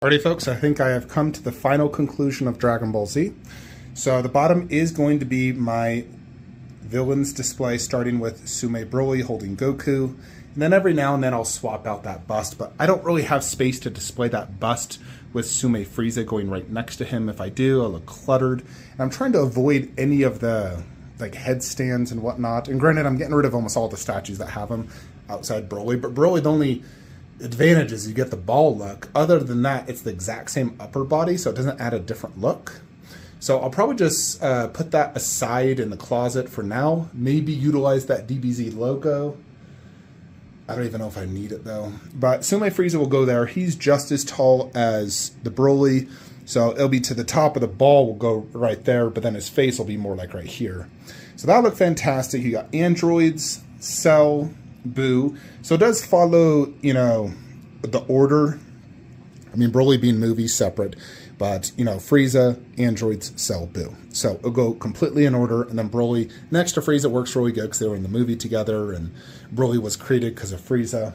Alrighty folks, I think I have come to the final conclusion of Dragon Ball Z. So the bottom is going to be my villains display, starting with Sume Broly holding Goku. And then every now and then I'll swap out that bust, but I don't really have space to display that bust with Sume Frieza going right next to him. If I do, I'll look cluttered. And I'm trying to avoid any of the headstands and whatnot. And granted, I'm getting rid of almost all the statues that have them outside Broly, but Broly, the only advantage is you get the ball look. Other than that, it's the exact same upper body, so it doesn't add a different look. So I'll probably just put that aside in the closet for now. Maybe utilize that DBZ logo. I don't even know if I need it though. But Sume Frieza will go there. He's just as tall as the Broly, so it'll be to the top of the ball, will go right there, but then his face will be more like right here. So that'll look fantastic. You got androids, Cell, Boo. So it does follow, you know, the order. I mean, Broly being movies separate, but, you know, Frieza, androids, Cell, Boo. So it'll go completely in order, and then Broly next to Frieza works really good because they were in the movie together, and Broly was created because of Frieza.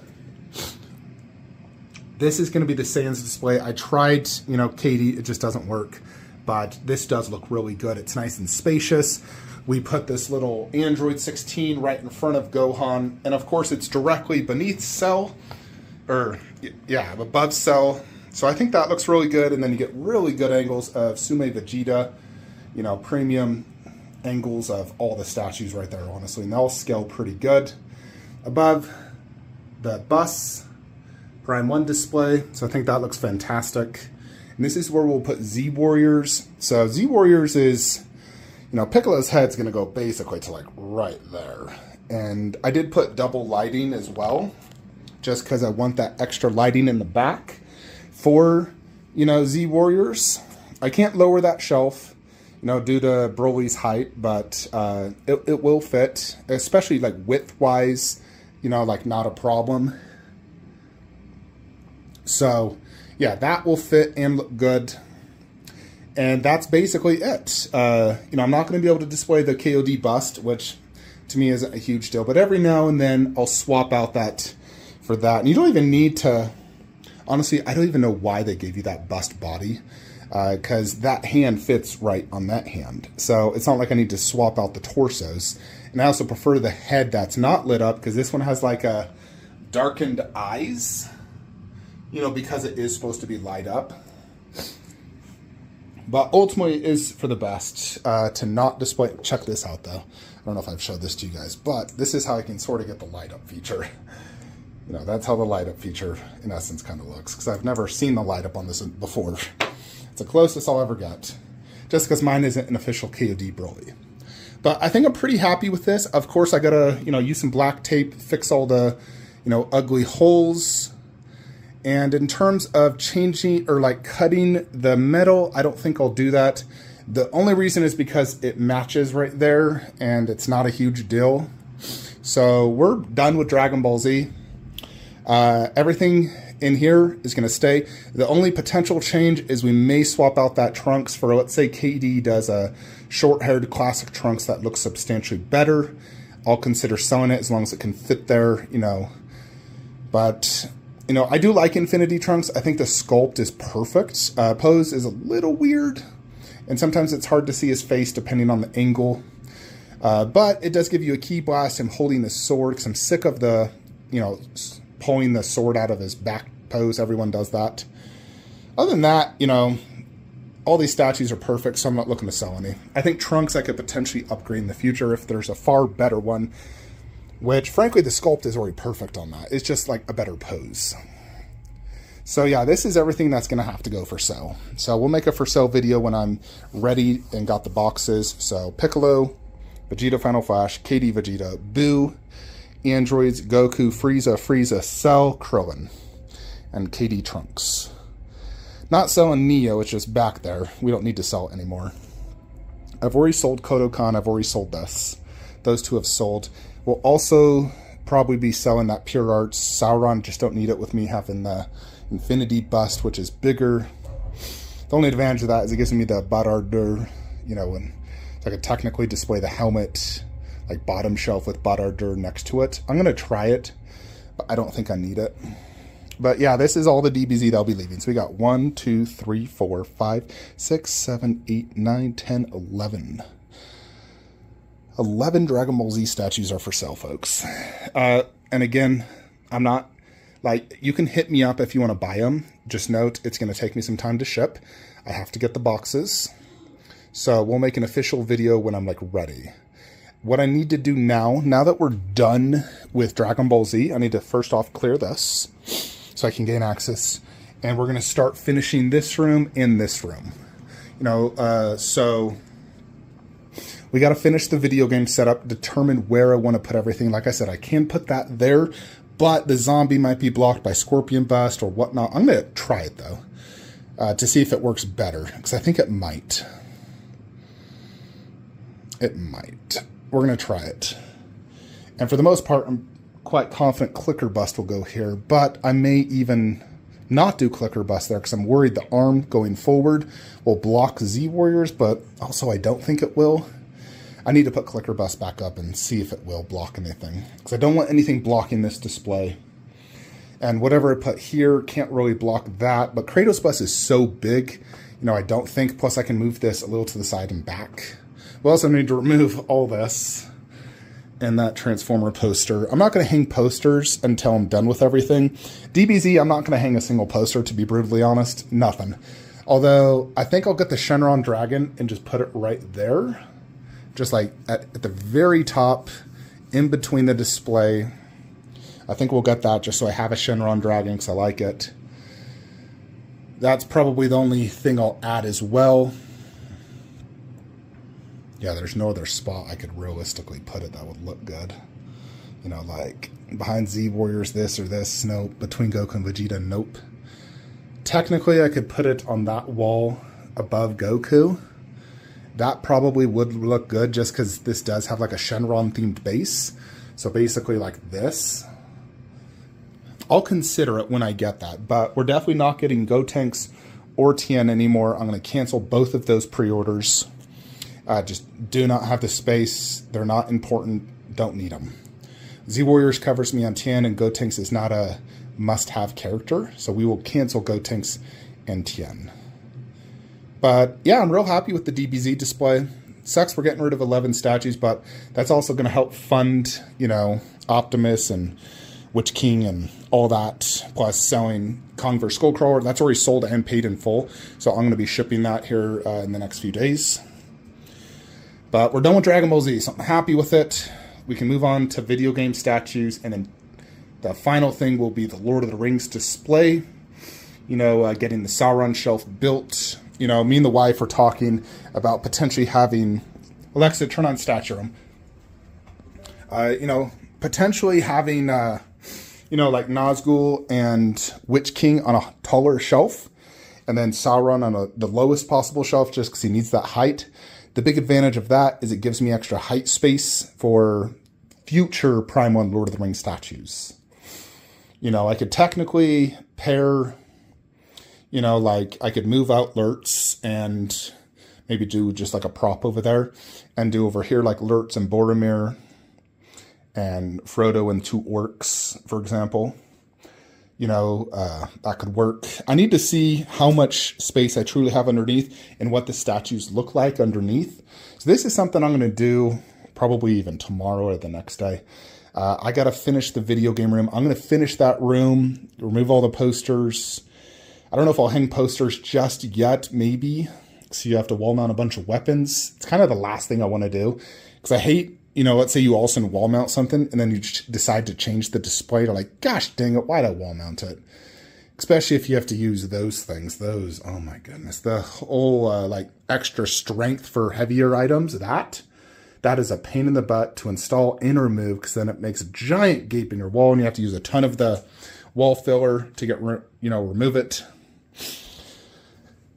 This is going to be the Sans display. I tried, you know, Katie, it just doesn't work, but this does look really good. It's nice and spacious. We put this little Android 16 right in front of Gohan, and of course it's directly beneath Cell, or yeah, above Cell. So I think that looks really good, and then you get really good angles of Sume Vegeta, you know, premium angles of all the statues right there, honestly, and they'll scale pretty good. Above the bus, Prime 1 display, so I think that looks fantastic. And this is where we'll put Z Warriors. So Z Warriors is, you know, Piccolo's head's going to go basically to like right there. And I did put double lighting as well, just because I want that extra lighting in the back for, you know, Z Warriors. I can't lower that shelf, you know, due to Broly's height, but it will fit, especially like width-wise, you know, like not a problem. So, yeah, that will fit and look good. And that's basically it. You know, I'm not going to be able to display the KOD bust, which to me isn't a huge deal. But every now and then I'll swap out that for that. And you don't even need to, honestly, I don't even know why they gave you that bust body. Because that hand fits right on that hand. So it's not like I need to swap out the torsos. And I also prefer the head that's not lit up, because this one has like a darkened eyes. You know, because it is supposed to be light up. But ultimately it is for the best to not display. Check this out though. I don't know if I've showed this to you guys, but this is how I can sort of get the light up feature. You know, that's how the light up feature in essence kind of looks, because I've never seen the light up on this before. It's the closest I'll ever get, just because mine isn't an official KOD Broly. But I think I'm pretty happy with this. Of course, I gotta, you know, use some black tape, fix all the, you know, ugly holes. And in terms of changing or like cutting the metal, I don't think I'll do that. The only reason is because it matches right there, and it's not a huge deal. So we're done with Dragon Ball Z. Everything in here is going to stay. The only potential change is we may swap out that Trunks for, let's say KD does a short-haired classic Trunks that looks substantially better. I'll consider selling it as long as it can fit there, you know. But, you know, I do like Infinity Trunks. I think the sculpt is perfect. Pose is a little weird, and sometimes it's hard to see his face depending on the angle. But it does give you a ki blast, him holding the sword, because I'm sick of the, you know, pulling the sword out of his back pose. Everyone does that. Other than that, you know, all these statues are perfect, so I'm not looking to sell any. I think Trunks I could potentially upgrade in the future if there's a far better one, which frankly the sculpt is already perfect on that. It's just like a better pose. So yeah, this is everything that's going to have to go for sale. So we'll make a for sale video when I'm ready and got the boxes. So Piccolo, Vegeta Final Flash, KD Vegeta, Boo, androids, Goku, Frieza, Cell, Krillin, and KD Trunks. Not selling Neo, it's just back there. We don't need to sell it anymore. I've already sold Kodokan, I've already sold this. Those two have sold. We'll also probably be selling that Pure Arts Sauron, just don't need it with me having the Infinity bust, which is bigger. The only advantage of that is it gives me the Badardur, you know, and so I could technically display the helmet like bottom shelf with Badardur next to it. I'm going to try it, but I don't think I need it. But yeah, this is all the DBZ that'll be leaving. So we got 1, 2, 3, 4, 5, 6, 7, 8, 9, 10, 11. 11 Dragon Ball Z statues are for sale, folks. And again, I'm not, like, you can hit me up if you want to buy them. Just note, it's going to take me some time to ship. I have to get the boxes. So we'll make an official video when I'm, like, ready. What I need to do now that we're done with Dragon Ball Z, I need to first off clear this so I can gain access. And we're going to start finishing this room and this room. You know, so we got to finish the video game setup, determine where I want to put everything. Like I said, I can put that there, but the zombie might be blocked by Scorpion Bust or whatnot. I'm going to try it, though, to see if it works better, because I think it might. It might. We're going to try it. And for the most part, I'm quite confident Clicker Bust will go here, but I may even not do Clicker Bust there because I'm worried the arm going forward will block Z Warriors, but also I don't think it will. I need to put Clicker Bust back up and see if it will block anything, because I don't want anything blocking this display. And whatever I put here can't really block that, but Kratos Bust is so big, you know, I don't think, plus I can move this a little to the side and back. We also need to remove all this and that Transformer poster. I'm not going to hang posters until I'm done with everything. DBZ, I'm not going to hang a single poster, to be brutally honest. Nothing. Although, I think I'll get the Shenron Dragon and just put it right there. Just like at the very top, in between the display. I think we'll get that just so I have a Shenron Dragon because I like it. That's probably the only thing I'll add as well. Yeah, there's no other spot I could realistically put it that would look good. You know, like behind Z Warriors, this or this. Nope. Between Goku and Vegeta, nope. Technically, I could put it on that wall above Goku. That probably would look good just because this does have like a Shenron themed base. So basically like this. I'll consider it when I get that, but we're definitely not getting Gotenks or Tien anymore. I'm going to cancel both of those pre-orders. Just do not have the space. They're not important. Don't need them. Z Warriors covers me on Tien, and Gotenks is not a must-have character, so we will cancel Gotenks and Tien. But yeah, I'm real happy with the DBZ display. Sucks we're getting rid of 11 statues, but that's also going to help fund, you know, Optimus and Witch King and all that, plus selling Kong vs. Skullcrawler. That's already sold and paid in full, so I'm going to be shipping that here in the next few days. But we're done with Dragon Ball Z, so I'm happy with it. We can move on to video game statues, and then the final thing will be the Lord of the Rings display. You know, getting the Sauron shelf built. You know, me and the wife are talking about potentially having... Alexa, turn on statue room. You know, potentially having, you know, like Nazgul and Witch King on a taller shelf, and then Sauron on the lowest possible shelf just because he needs that height. The big advantage of that is it gives me extra height space for future Prime 1 Lord of the Rings statues. You know, I could technically pair, you know, like I could move out Lurtz and maybe do just like a prop over there and do over here like Lurtz and Boromir and Frodo and 2 orcs, for example. You know, that could work. I need to see how much space I truly have underneath and what the statues look like underneath. So this is something I'm going to do probably even tomorrow or the next day. I got to finish the video game room. I'm going to finish that room, remove all the posters. I don't know if I'll hang posters just yet, maybe. So you have to wall mount a bunch of weapons. It's kind of the last thing I want to do. Because I hate, you know, let's say you also wall mount something and then you decide to change the display. You're like, gosh dang it, why'd I wall mount it? Especially if you have to use those things. Those, oh my goodness. The whole, like, extra strength for heavier items, that is a pain in the butt to install and remove, because then it makes a giant gape in your wall and you have to use a ton of the wall filler to get, you know, remove it.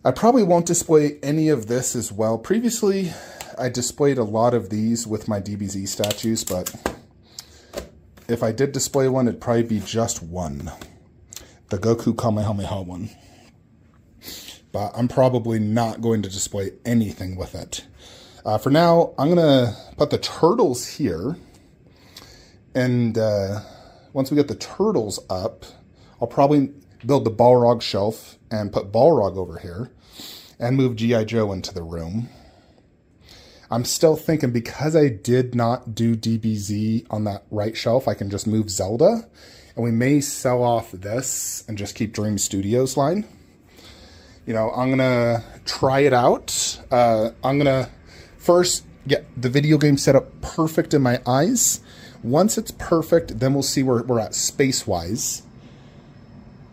I probably won't display any of this as well. Previously, I displayed a lot of these with my DBZ statues, but if I did display one, it'd probably be just one. The Goku Kamehameha one. But I'm probably not going to display anything with it. For now, I'm going to put the turtles here. And once we get the turtles up, I'll probably build the Balrog shelf and put Balrog over here and move G.I. Joe into the room. I'm still thinking because I did not do DBZ on that right shelf, I can just move Zelda. And we may sell off this and just keep Dream Studios line. You know, I'm going to try it out. I'm going to first get the video game set up perfect in my eyes. Once it's perfect, then we'll see where we're at space-wise.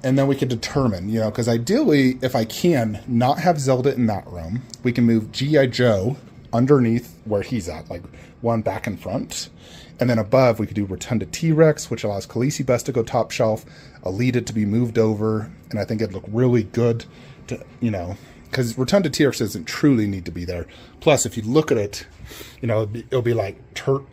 And then we can determine, you know, because ideally, if I can not have Zelda in that room, we can move G.I. Joe underneath where he's at, like one back in front. And then above, we could do Rotunda T-Rex, which allows Khaleesi Best to go top shelf, Alita to be moved over, and I think it'd look really good to, you know, because Rotunda T-Rex doesn't truly need to be there. Plus, if you look at it, you know, it'll be like,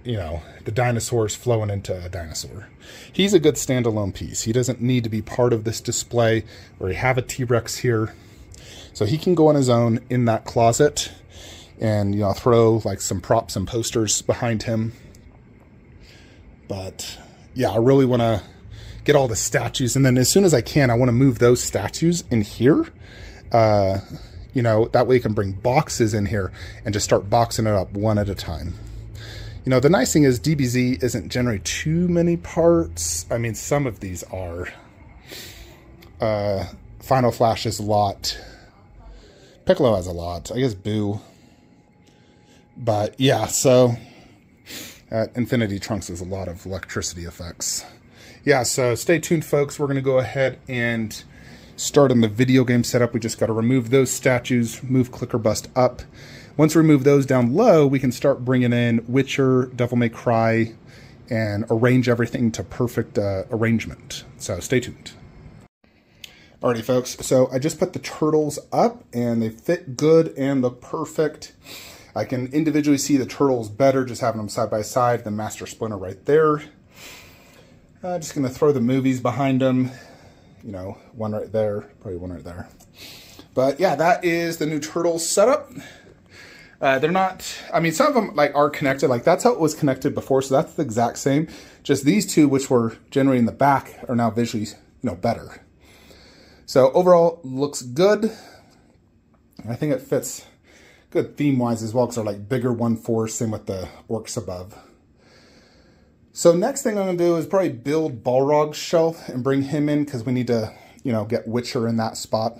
you know, the dinosaurs flowing into a dinosaur. He's a good standalone piece. He doesn't need to be part of this display where we have a T-Rex here. So he can go on his own in that closet and, you know, throw like some props and posters behind him. But yeah, I really want to get all the statues. And then as soon as I can, I want to move those statues in here. You know, that way you can bring boxes in here and just start boxing it up one at a time. You know, the nice thing is DBZ isn't generally too many parts. I mean, some of these are. Final Flash is a lot. Piccolo has a lot. I guess Boo. But yeah, so Infinity Trunks has a lot of electricity effects. Yeah, so stay tuned, folks. We're going to go ahead and start on the video game setup. We just got to remove those statues, move Clicker Bust up. Once we remove those down low, we can start bringing in Witcher, Devil May Cry, and arrange everything to perfect arrangement. So stay tuned. Alrighty, folks. So I just put the turtles up, and they fit good and look perfect. I can individually see the turtles better just having them side by side. The Master Splinter right there. Just going to throw the movies behind them. You know, one right there, probably one right there. But yeah, that is the new Turtles setup. They're not, I mean, some of them like are connected. Like that's how it was connected before. So that's the exact same. Just these two, which were generally in the back, are now visually, you know, better. So overall, looks good. I think it fits good theme-wise as well, because they're like bigger 1/4, same with the orcs above. So next thing I'm going to do is probably build Balrog's shelf and bring him in, because we need to, you know, get Witcher in that spot.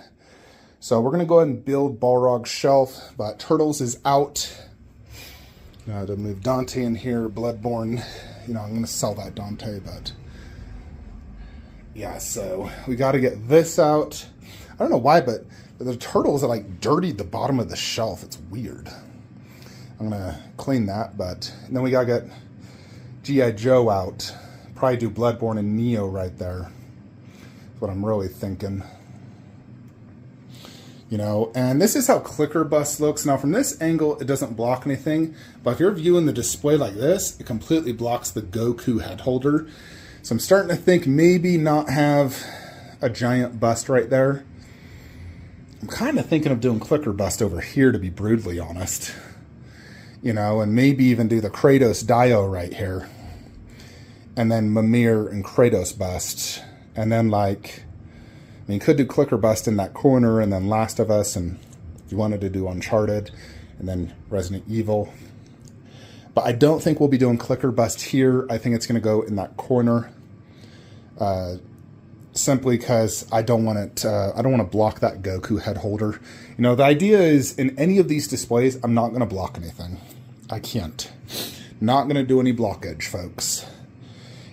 So we're going to go ahead and build Balrog's shelf, but Turtles is out. To move Dante in here, Bloodborne. You know, I'm going to sell that Dante, but yeah, so we got to get this out. I don't know why, but the Turtles are like dirtied the bottom of the shelf. It's weird. I'm going to clean that, but and then we got to get G.I. Joe out. Probably do Bloodborne and Neo right there. That's what I'm really thinking. You know, and this is how Clicker Bust looks. Now from this angle, it doesn't block anything, but if you're viewing the display like this, it completely blocks the Goku head holder. So I'm starting to think maybe not have a giant bust right there. I'm kind of thinking of doing Clicker Bust over here, to be brutally honest. You know, and maybe even do the Kratos Dio right here. And then Mimir and Kratos Bust. And then like, I mean, could do Clicker Bust in that corner, and then Last of Us, and if you wanted to do Uncharted, and then Resident Evil. But I don't think we'll be doing Clicker Bust here. I think it's going to go in that corner. Simply because I don't want it. I don't want to block that Goku head holder. You know, the idea is in any of these displays, I'm not going to block anything. I can't. Not going to do any blockage, folks.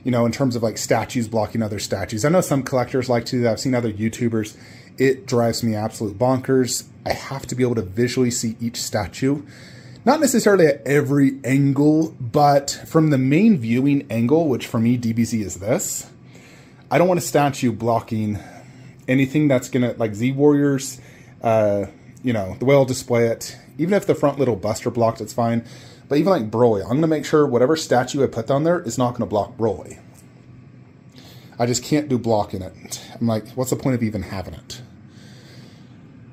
You know, in terms of like statues blocking other statues. I know some collectors like to do that. I've seen other YouTubers. It drives me absolute bonkers. I have to be able to visually see each statue. Not necessarily at every angle, but from the main viewing angle, which for me, DBZ is this. I don't want a statue blocking anything that's going to, like Z-Warriors, you know, the way I'll display it. Even if the front little buster blocked, it's fine. But even like Broly, I'm going to make sure whatever statue I put down there is not going to block Broly. I just can't do blocking it. I'm like, what's the point of even having it?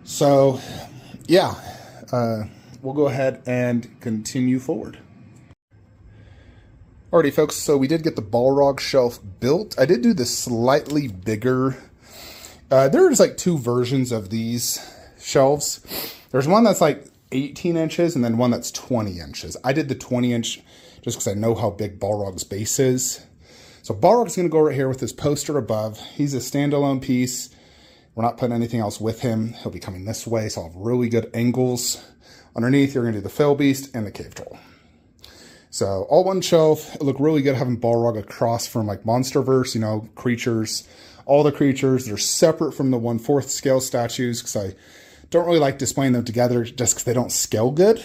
So, yeah, we'll go ahead and continue forward. Alrighty folks, so we did get the Balrog shelf built. I did do the slightly bigger, there's like two versions of these shelves. There's one that's like 18 inches and then one that's 20 inches. I did the 20 inch just because I know how big Balrog's base is. So Balrog's going to go right here with this poster above. He's a standalone piece. We're not putting anything else with him. He'll be coming this way, so I'll have really good angles. Underneath, you're going to do the Fell Beast and the Cave Troll. So all one shelf. It looked really good having Balrog across from like Monsterverse, you know, creatures. All the creatures, they're separate from the 1/4 scale statues because I don't really like displaying them together just because they don't scale good.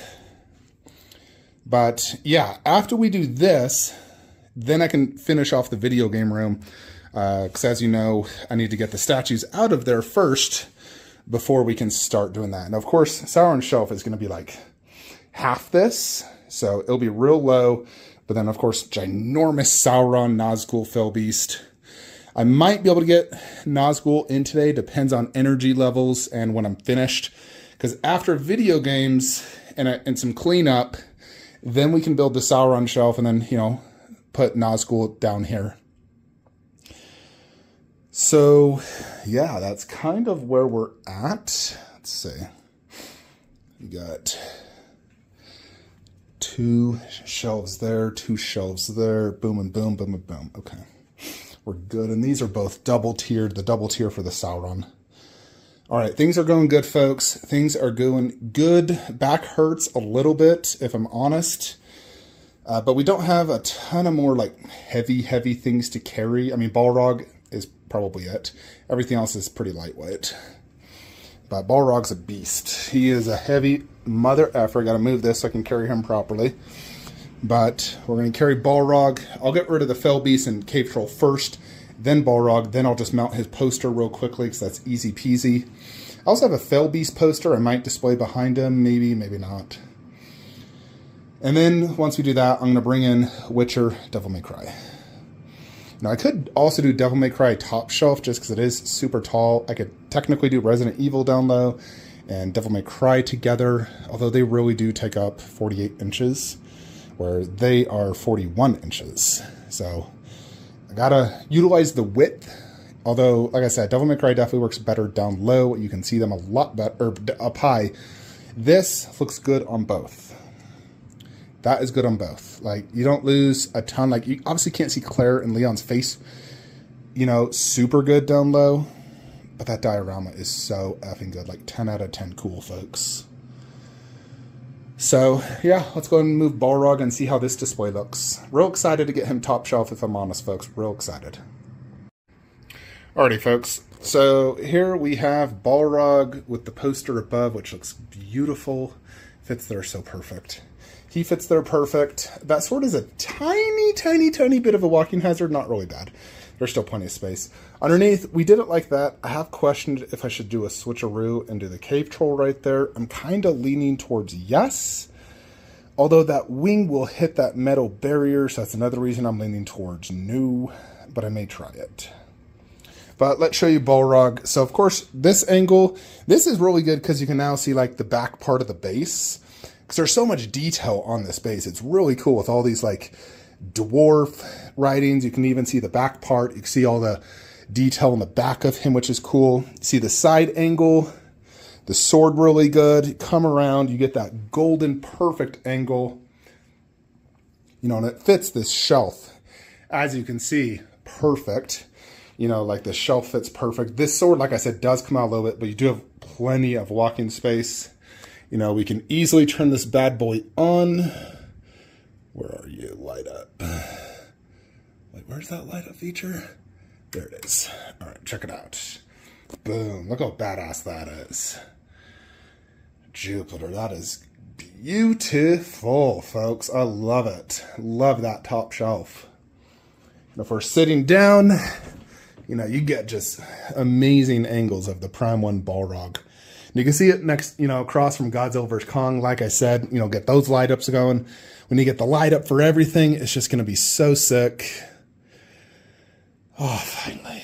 But yeah, after we do this, then I can finish off the video game room. Because as you know, I need to get the statues out of there first before we can start doing that. And of course, Sauron's shelf is going to be like half this. So it'll be real low, but then of course, ginormous Sauron, Nazgul, Fell Beast. I might be able to get Nazgul in today, depends on energy levels and when I'm finished. Because after video games and some cleanup, then we can build the Sauron shelf and then, you know, put Nazgul down here. So yeah, that's kind of where we're at. Let's see. We got 2 shelves there, 2 shelves there, boom and boom, boom and boom. Okay, we're good. And these are both double tiered, the double tier for the Sauron. All right, things are going good, folks. Things are going good. Back hurts a little bit, if I'm honest. But we don't have a ton of more like heavy things to carry. I mean, Balrog is probably it. Everything else is pretty lightweight. But Balrog's a beast. He is a heavy mother effer. Got to move this so I can carry him properly. But we're going to carry Balrog. I'll get rid of the Fell Beast and Cave Troll first, then Balrog. Then I'll just mount his poster real quickly because that's easy peasy. I also have a Fell Beast poster I might display behind him. Maybe, maybe not. And then once we do that, I'm going to bring in Witcher, Devil May Cry. Now I could also do Devil May Cry top shelf just because it is super tall. I could technically do Resident Evil down low and Devil May Cry together, although they really do take up 48 inches, where they are 41 inches. So I gotta utilize the width. Although, like I said, Devil May Cry definitely works better down low. You can see them a lot better, or up high. This looks good on both. That is good on both. Like, you don't lose a ton. Like, you obviously can't see Claire and Leon's face, you know, super good down low. But that diorama is so effing good. Like, 10 out of 10 cool, folks. So, yeah, let's go ahead and move Balrog and see how this display looks. Real excited to get him top shelf, if I'm honest, folks. Real excited. Alrighty, folks. So, here we have Balrog with the poster above, which looks beautiful. Fits there so perfect. He fits there perfect. That sword is a tiny bit of a walking hazard. Not really bad. There's still plenty of space. Underneath, we did it like that. I have questioned if I should do a switcheroo and do the Cave Troll right there. I'm kind of leaning towards yes. Although that wing will hit that metal barrier, so that's another reason I'm leaning towards no. But I may try it. But let's show you Balrog. So, of course, this angle, this is really good because you can now see like the back part of the base. Because there's so much detail on this base. It's really cool with all these like dwarf writings. You can even see the back part. You can see all the detail in the back of him, which is cool. See the side angle, the sword really good. You come around, you get that golden perfect angle. You know, and it fits this shelf. As you can see, perfect. You know, like the shelf fits perfect. This sword, like I said, does come out a little bit, but you do have plenty of walking space. You know, we can easily turn this bad boy on. Where are you? Light up. Wait, where's that light up feature? There it is. All right, check it out. Boom. Look how badass that is. Jupiter, that is beautiful, folks. I love it. Love that top shelf. And if we're sitting down, you know, you get just amazing angles of the Prime 1 Balrog. You can see it next, you know, across from Godzilla vs. Kong. Like I said, you know, get those light ups going. When you get the light up for everything, it's just going to be so sick. Oh, finally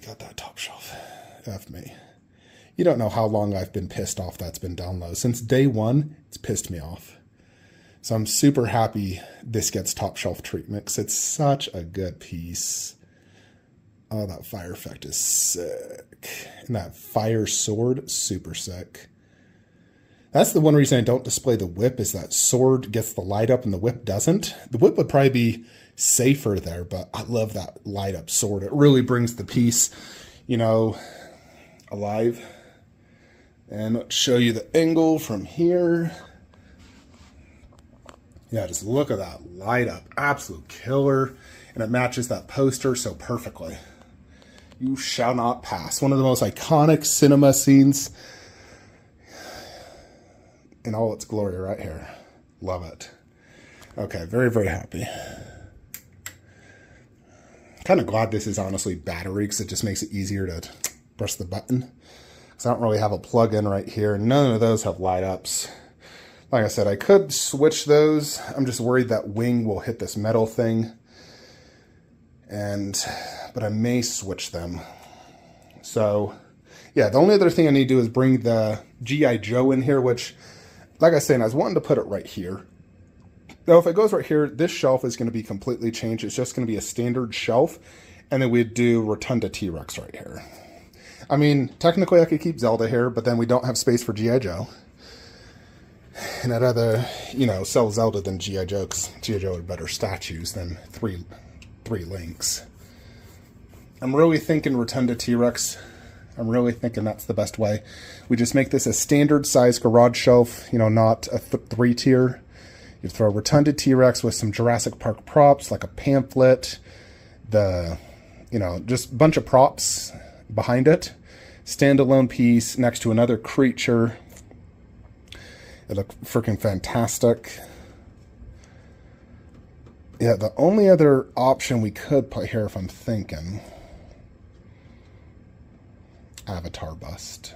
got that top shelf. F me. You don't know how long I've been pissed off that's been down low. Since day one, it's pissed me off. So I'm super happy this gets top shelf treatment because it's such a good piece. Oh, that fire effect is sick. And that fire sword, super sick. That's the one reason I don't display the whip, is that sword gets the light up and the whip doesn't. The whip would probably be safer there, but I love that light up sword. It really brings the piece, you know, alive. And let's show you the angle from here. Yeah, just look at that light up. Absolute killer. And it matches that poster so perfectly. You shall not pass. One of the most iconic cinema scenes in all its glory right here. Love it. Okay, very, very happy. Kind of glad this is honestly battery, because it just makes it easier to press the button. Because I don't really have a plug-in right here. None of those have light ups. Like I said, I could switch those. I'm just worried that wing will hit this metal thing. But I may switch them. So, yeah, the only other thing I need to do is bring the G.I. Joe in here, which, like I was saying, I was wanting to put it right here. Now, if it goes right here, this shelf is going to be completely changed. It's just going to be a standard shelf. And then we'd do Rotunda T-Rex right here. I mean, technically I could keep Zelda here, but then we don't have space for G.I. Joe. And I'd rather, you know, sell Zelda than G.I. Joe, because G.I. Joe are better statues than three Links. I'm really thinking Rotunda T-Rex. I'm really thinking that's the best way. We just make this a standard size garage shelf, you know, not a 3-tier. You throw a Rotunda T-Rex with some Jurassic Park props, like a pamphlet, you know, just a bunch of props behind it. Standalone piece next to another creature. It looked freaking fantastic. Yeah, the only other option we could put here, if I'm thinking, Avatar bust.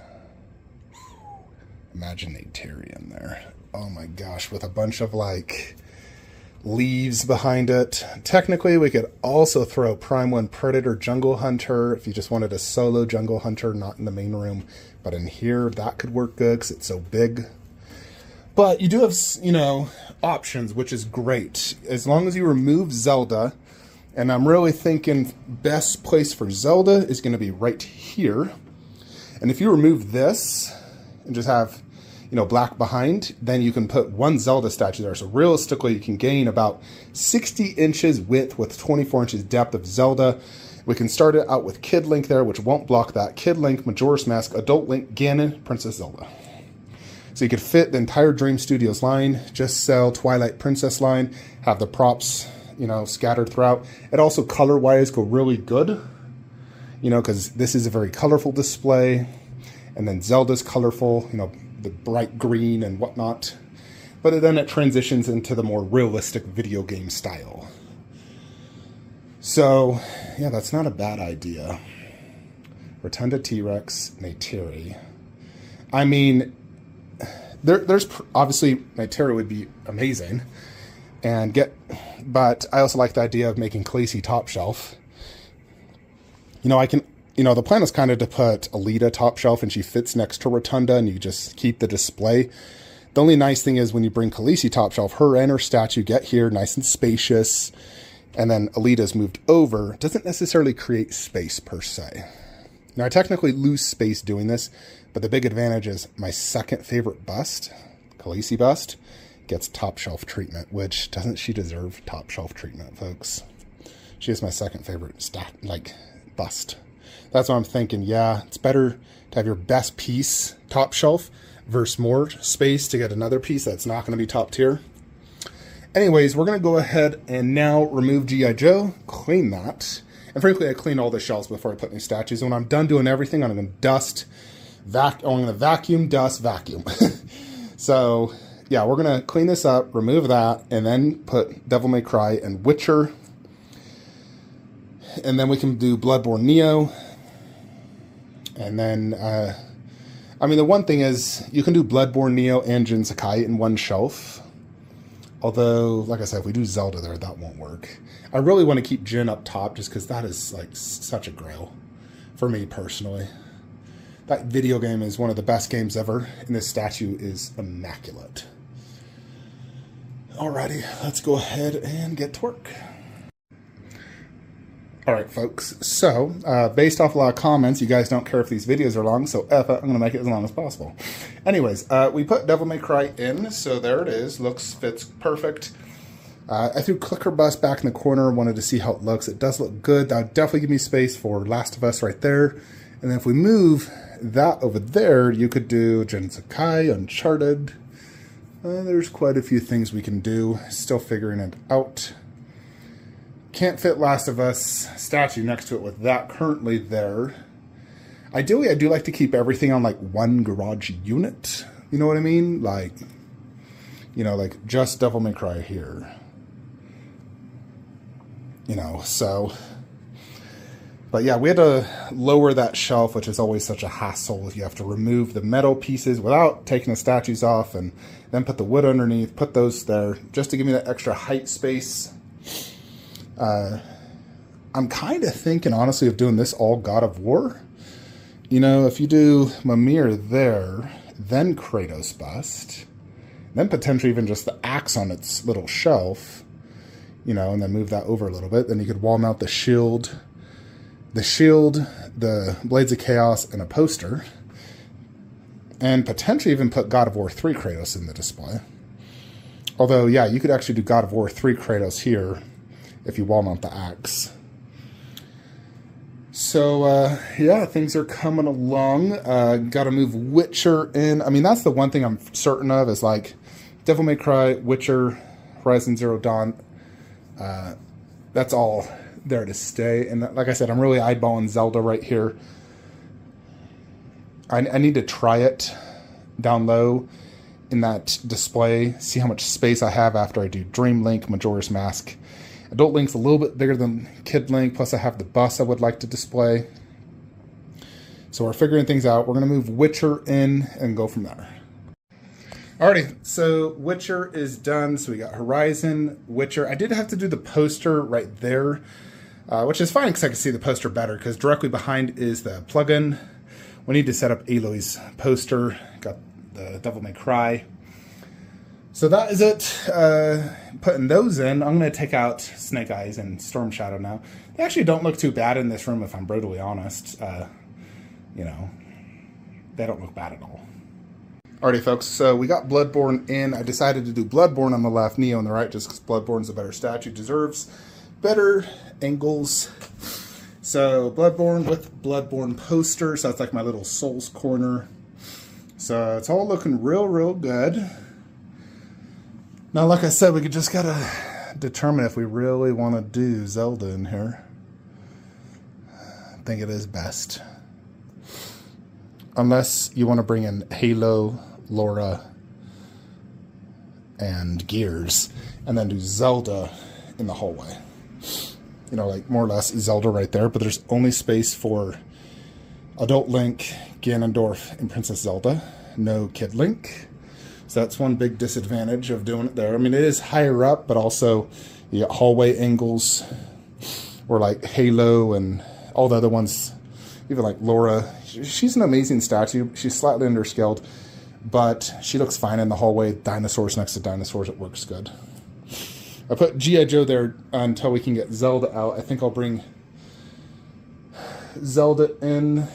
Imagine Neytiri in there. Oh my gosh, with a bunch of like leaves behind it. Technically, we could also throw Prime 1 Predator Jungle Hunter if you just wanted a solo Jungle Hunter, not in the main room. But in here, that could work good because it's so big. But you do have, you know, options, which is great. As long as you remove Zelda, and I'm really thinking best place for Zelda is going to be right here. And if you remove this and just have, you know, black behind, then you can put one Zelda statue there. So realistically, you can gain about 60 inches width with 24 inches depth of Zelda. We can start it out with Kid Link there, which won't block that. Kid Link, Majora's Mask, Adult Link, Ganon, Princess Zelda. So you could fit the entire Dream Studios line, just sell Twilight Princess line, have the props, you know, scattered throughout. It also color-wise go really good, you know, because this is a very colorful display. And then Zelda's colorful, you know, the bright green and whatnot. But then it transitions into the more realistic video game style. So, yeah, that's not a bad idea. Rotunda T-Rex, Neytiri. I mean, there's obviously Neytiri would be amazing, but I also like the idea of making Khaleesi top shelf. You know, the plan is kind of to put Alita top shelf, and she fits next to Rotunda, and you just keep the display. The only nice thing is when you bring Khaleesi top shelf, her and her statue get here nice and spacious, and then Alita's moved over. It doesn't necessarily create space per se. Now, I technically lose space doing this, but the big advantage is my second favorite bust, Khaleesi bust, gets top shelf treatment, which doesn't she deserve top shelf treatment, folks? She is my second favorite bust. That's what I'm thinking. Yeah, it's better to have your best piece top shelf versus more space to get another piece that's not going to be top tier. Anyways, we're going to go ahead and now remove G.I. Joe, clean that. And frankly, I clean all the shelves before I put any statues. And when I'm done doing everything, I'm going to dust, I'm going to vacuum, dust, vacuum. So, yeah, we're going to clean this up, remove that, and then put Devil May Cry and Witcher. And then we can do Bloodborne Neo. And then, I mean, the one thing is, you can do Bloodborne Neo and Jin Sakai in one shelf. Although, like I said, if we do Zelda there, that won't work. I really want to keep Jin up top, just because that is, like, such a grail. For me, personally. That video game is one of the best games ever, and this statue is immaculate. Alrighty, let's go ahead and get to work. Alright folks, so based off a lot of comments, you guys don't care if these videos are long, so F it, I'm going to make it as long as possible. Anyways, we put Devil May Cry in, so there it is, fits perfect. I threw Clicker Bus back in the corner, wanted to see how it looks. It does look good. That would definitely give me space for Last of Us right there. And then if we move that over there, you could do Jin Sakai, Uncharted. There's quite a few things we can do. Still figuring it out. Can't fit Last of Us statue next to it with that currently there. Ideally, I do like to keep everything on like one garage unit. You know what I mean? Like, you know, like just Devil May Cry here. You know, so, but yeah, we had to lower that shelf, which is always such a hassle. You have to remove the metal pieces without taking the statues off and then put the wood underneath, put those there just to give me that extra height space. I'm kind of thinking, honestly, of doing this all God of War. You know, if you do Mimir there, then Kratos bust, then potentially even just the axe on its little shelf, you know, and then move that over a little bit. Then you could wall mount the shield, the Blades of Chaos, and a poster. And potentially even put God of War 3 Kratos in the display. Although, yeah, you could actually do God of War 3 Kratos here if you wall mount the axe. So, yeah, things are coming along. Got to move Witcher in. I mean, that's the one thing I'm certain of is, like, Devil May Cry, Witcher, Horizon Zero Dawn. That's all there to stay. And like I said, I'm really eyeballing Zelda right here. I need to try it down low in that display, see how much space I have after I do Dream Link, Majora's Mask. Adult Link's a little bit bigger than Kid Link, plus I have the bus I would like to display. So we're figuring things out. We're going to move Witcher in and go from there. Alrighty, so Witcher is done. So we got Horizon, Witcher. I did have to do the poster right there, which is fine because I can see the poster better because directly behind is the plugin. We need to set up Aloy's poster. Got the Devil May Cry. So that is it. Putting those in, I'm going to take out Snake Eyes and Storm Shadow now. They actually don't look too bad in this room, if I'm brutally honest. You know, they don't look bad at all. Alrighty, folks, so we got Bloodborne in. I decided to do Bloodborne on the left, Neo on the right, just because Bloodborne's a better statue. Deserves better angles. So, Bloodborne with Bloodborne poster. So, that's like my little Souls corner. So, it's all looking real good. Now, like I said, we just got to determine if we really want to do Zelda in here. I think it is best. Unless you want to bring in Halo, Laura, and Gears, and then do Zelda in the hallway. You know, like more or less Zelda right there, but there's only space for Adult Link, Ganondorf, and Princess Zelda. No Kid Link. So that's one big disadvantage of doing it there. I mean, it is higher up, but also you get hallway angles, or like Halo and all the other ones. Even like Laura, she's an amazing statue. She's slightly underscaled, but she looks fine in the hallway. Dinosaurs next to dinosaurs, it works good. I put G.I. Joe there until we can get Zelda out. I think I'll bring Zelda in.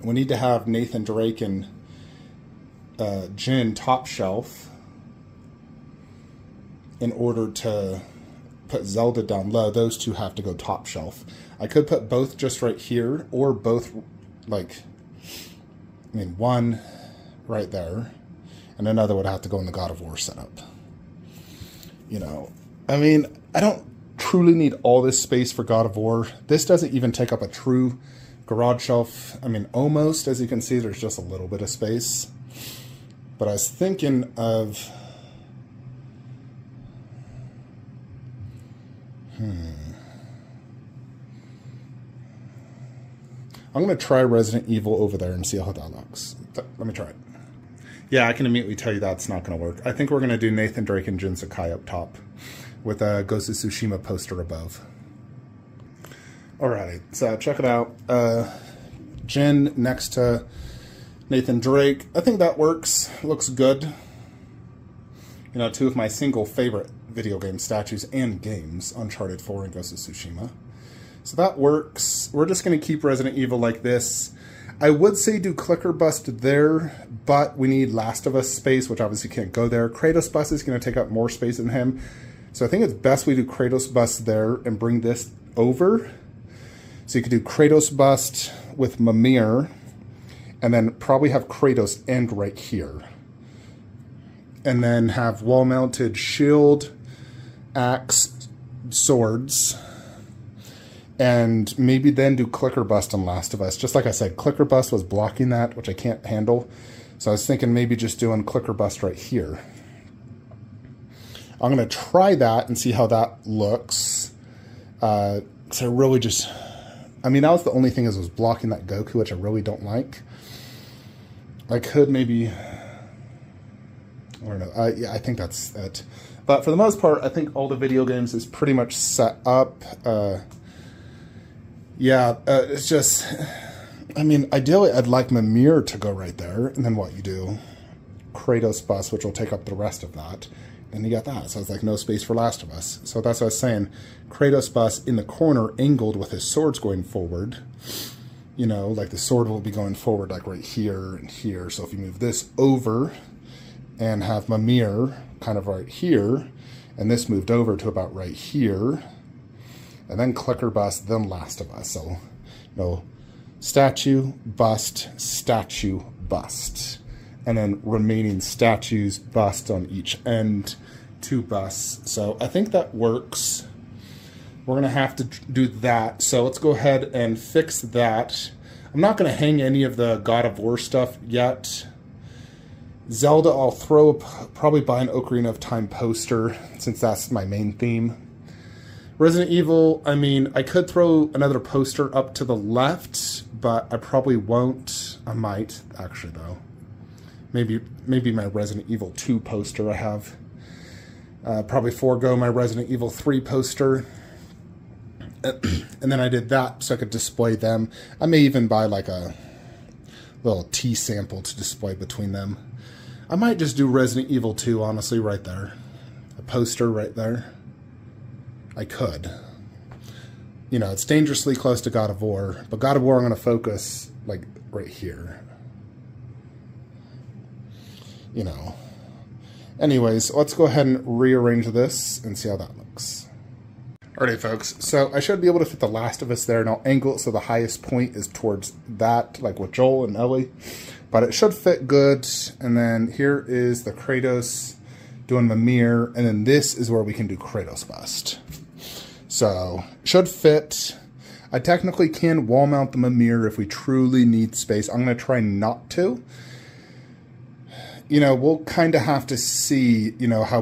We need to have Nathan Drake and Jin top shelf in order to put Zelda down low. Those two have to go top shelf. I could put both just right here, or both, like, I mean, one right there, and another would have to go in the God of War setup. You know, I mean, I don't truly need all this space for God of War. This doesn't even take up a true garage shelf. I mean, almost, as you can see, there's just a little bit of space. But I was thinking of... I'm going to try Resident Evil over there and see how that looks. Let me try it. Yeah, I can immediately tell you that's not going to work. I think we're going to do Nathan Drake and Jin Sakai up top with a Ghost of Tsushima poster above. Alright, so check it out. Jin next to Nathan Drake. I think that works. Looks good. You know, two of my single favorite video game statues and games, Uncharted 4 and Ghost of Tsushima. So that works. We're just going to keep Resident Evil like this. I would say do Clicker Bust there, but we need Last of Us space, which obviously can't go there. Kratos Bust is going to take up more space than him. So I think it's best we do Kratos Bust there and bring this over. So you could do Kratos Bust with Mimir, and then probably have Kratos end right here. And then have wall-mounted shield, axe, swords, and maybe then do Clicker Bust on Last of Us. Just like I said, Clicker Bust was blocking that, which I can't handle. So I was thinking maybe just doing Clicker Bust right here. I'm going to try that and see how that looks. Because I really just... I mean, that was the only thing is was blocking that Goku, which I really don't like. I could maybe... I don't know. Yeah, I think that's it. But for the most part, I think all the video games is pretty much set up. It's just... I mean, ideally, I'd like Mimir to go right there. And then what you do? Kratos Bust, which will take up the rest of that. And you got that. So it's like no space for Last of Us. So that's what I was saying. Kratos Bust in the corner, angled with his swords going forward. You know, like the sword will be going forward like right here and here. So if you move this over and have Mimir kind of right here, and this moved over to about right here, and then Clicker Bust, then Last of Us. So, you know, statue, bust, and then remaining statues, bust on each end, 2 busts. So I think that works. We're going to have to do that. So let's go ahead and fix that. I'm not going to hang any of the God of War stuff yet. Zelda, I'll throw probably buy an Ocarina of Time poster, since that's my main theme. Resident Evil, I mean, I could throw another poster up to the left, but I probably won't. I might, actually, though. Maybe my Resident Evil 2 poster I have. Probably forego my Resident Evil 3 poster. And then I did that so I could display them. I may even buy like a little T sample to display between them. I might just do Resident Evil 2, honestly, right there. A poster right there. I could. You know, it's dangerously close to God of War, but God of War I'm going to focus like right here. You know. Anyways, let's go ahead and rearrange this and see how that looks. Alrighty, folks. So I should be able to fit the Last of Us there, and I'll angle it so the highest point is towards that, like with Joel and Ellie. But it should fit good. And then here is the Kratos doing Mimir, and then this is where we can do Kratos Bust. So, should fit. I technically can wall mount the Mimir if we truly need space. I'm going to try not to. You know, we'll kind of have to see, you know, how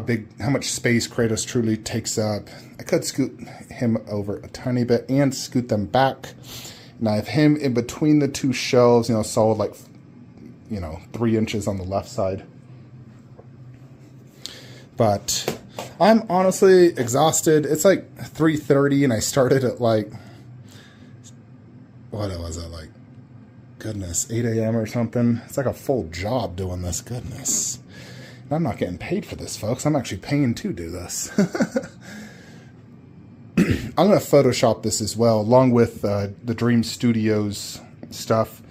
much space Kratos truly takes up. I could scoot him over a tiny bit and scoot them back. And I have him in between the 2 shelves, you know, solid like, you know, 3 inches on the left side. But I'm honestly exhausted. It's like 3:30 and I started at like, what was it, like, goodness, 8 a.m. or something. It's like a full job doing this, goodness. And I'm not getting paid for this, folks. I'm actually paying to do this. I'm going to Photoshop this as well, along with the Dream Studios stuff.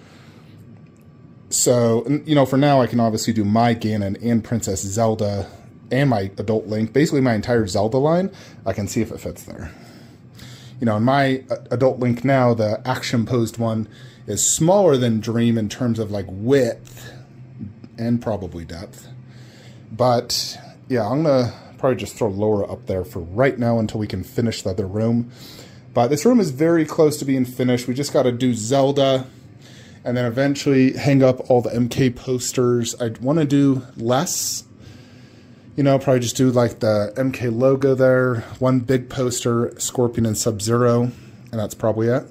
So, you know, for now I can obviously do my Ganon and Princess Zelda and my adult Link, basically my entire Zelda line. I can see if it fits there. You know, in my adult Link now, the action posed one is smaller than Dream in terms of like width and probably depth. But yeah, I'm gonna probably just throw Laura up there for right now until we can finish the other room. But this room is very close to being finished. We just got to do Zelda and then eventually hang up all the MK posters. I want to do less. You know, probably just do like the MK logo there, 1 big poster, Scorpion and Sub-Zero, and that's probably it.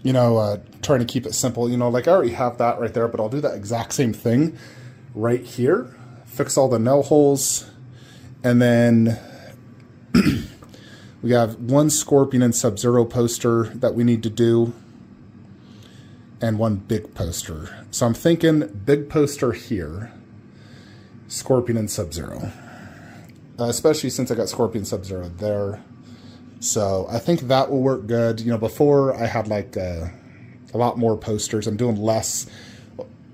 You know, trying to keep it simple. You know, like I already have that right there, but I'll do that exact same thing right here. Fix all the nail holes, and then we have 1 Scorpion and Sub-Zero poster that we need to do, and 1 big poster. So I'm thinking big poster here. Scorpion and Sub-Zero. Especially since I got Scorpion Sub-Zero there. So I think that will work good. You know, before I had like a lot more posters. I'm doing less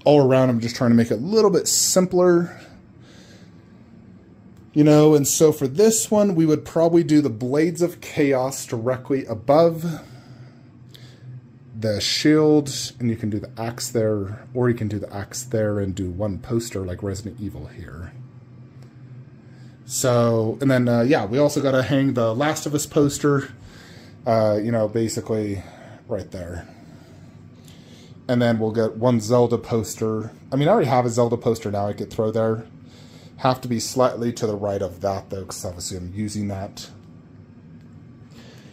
all around. I'm just trying to make it a little bit simpler. You know, and so for this one, we would probably do the Blades of Chaos directly above the shield, and you can do the axe there, or you can do the axe there and do one poster like Resident Evil here. So, and then, yeah, we also got to hang the Last of Us poster, you know, basically right there. And then we'll get one Zelda poster. I mean, I already have a Zelda poster now I could throw there. Have to be slightly to the right of that, though, because obviously I'm using that.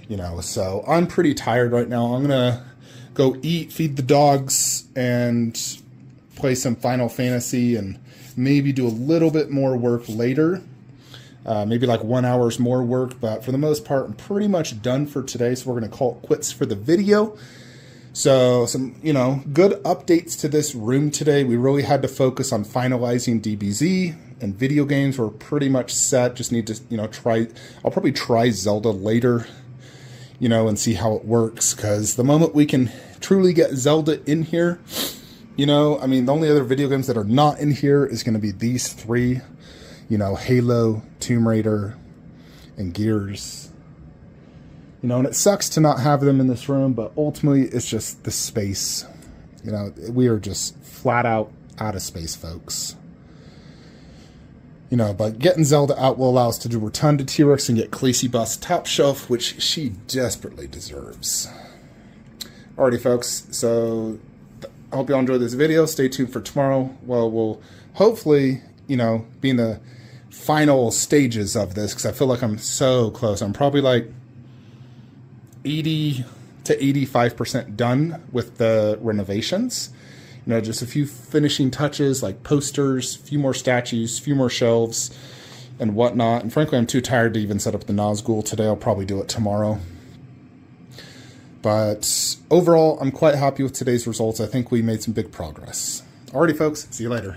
You know, so I'm pretty tired right now. I'm going to go eat, feed the dogs, and play some Final Fantasy, and maybe do a little bit more work later. Maybe like 1 hour's more work, but for the most part, I'm pretty much done for today, so we're going to call it quits for the video. So some, you know, good updates to this room today. We really had to focus on finalizing DBZ, and video games were pretty much set. Just need to, you know, I'll probably try Zelda later, you know, and see how it works, because the moment we can truly get Zelda in here, you know, I mean, the only other video games that are not in here is going to be these three, you know, Halo, Tomb Raider, and Gears. You know, and it sucks to not have them in this room, but ultimately it's just the space. You know, we are just flat out of space, folks. You know, but getting Zelda out will allow us to do Rotunda T-Rex and get Khaleesi Bus top shelf, which she desperately deserves. Alrighty, folks, so I hope you all enjoyed this video. Stay tuned for tomorrow. Well, we'll hopefully, you know, be in the final stages of this, because I feel like I'm so close. I'm probably like 80 to 85% done with the renovations. You know, just a few finishing touches like posters, a few more statues, a few more shelves, and whatnot. And frankly, I'm too tired to even set up the Nazgul today. I'll probably do it tomorrow. But overall, I'm quite happy with today's results. I think we made some big progress. Alrighty, folks. See you later.